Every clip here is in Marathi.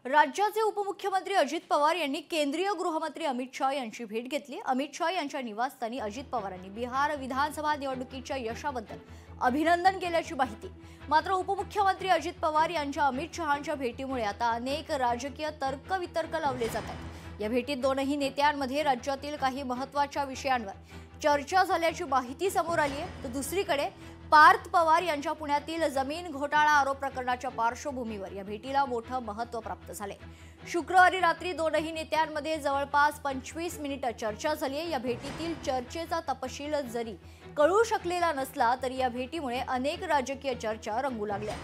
राज्याचे उपमुख्यमंत्री अजित पवार यांनी केंद्रीय गृहमंत्री अमित शाह यांची भेट घेतली। अमित शाह यांच्या निवासस्थानी अजित पवारांनी बिहार विधानसभा निवडणुकीच्या यशाबद्दल अभिनंदन केल्याची माहिती। मात्र उपमुख्यमंत्री अजित पवार यांच्या अमित शहांच्या भेटीमुळे आता अनेक राजकीय तर्कवितर्क लावले जात आहेत। या भेटीत दोनही नेत्यांमध्ये राज्यातील काही महत्त्वाच्या विषयांवर चर्चा झाल्याची माहिती समोर आली आहे। तर दुसरीकडे पार्थ पवार यांच्या पुण्यातील जमीन घोटाळा आरोप प्रकरणाच्या पार्श्वभूमीवर या भेटीला मोठं महत्त्व प्राप्त झाले। शुक्रवारी रात्री दोनही नेत्यांमध्ये जवळपास 25 मिनिटे चर्चा झाली आहे। या भेटीतील चर्चेचा तपशील जरी कळू शकलेला नसला तरी या भेटीमुळे अनेक राजकीय चर्चा रंगू लागल्या।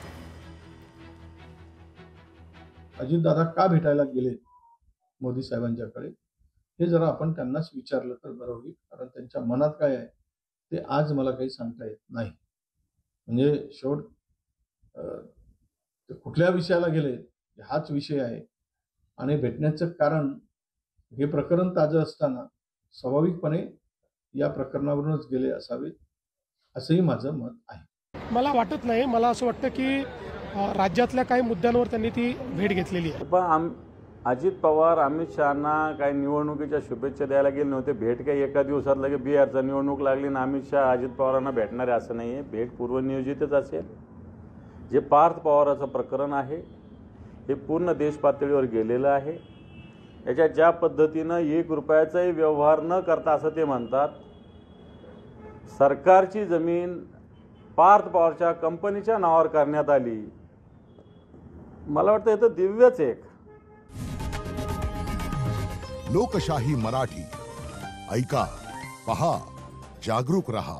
अजित दादा का भेटायला गेले मोदी साहेबांच्याकडे हे जरा आपण त्यांनाच विचारलं तर बरं होईल, कारण त्यांच्या मनात काय आहे ते आज मला काही सांगता येत नाही। म्हणजे शेवट ते कुठल्या विषयाला गेले हाच विषय आहे आणि भेटण्याचं कारण हे प्रकरण ताजं असताना स्वाभाविकपणे या प्रकरणावरूनच गेले असावे असंही माझं मत आहे। मला वाटत नाही, मला असं वाटतं की राज्यातल्या काही मुद्द्यांवर त्यांनी ती भेट घेतलेली आहे। पण अजित पवार अमित शहांना काही निवडणुकीच्या शुभेच्छा द्यायला गेले नव्हते। भेट काही एका दिवसात लगे बिहारचा निवडणूक लागली ना अमित शहा अजित पवारांना भेटणार आहे असं नाही आहे। भेट पूर्वनियोजितच असेल। जे पार्थ पवाराचं प्रकरण आहे हे पूर्ण देश पातळीवर गेलेलं आहे। याच्या ज्या पद्धतीनं 1 रुपयाचाही व्यवहार न करता असं ते म्हणतात, सरकारची जमीन पार्थ पवारच्या कंपनीच्या नावावर करण्यात आली। मला वाटतं हे तर दिव्यच एक लोकशाही मराठी ऐका, पहा, जागरूक रहा।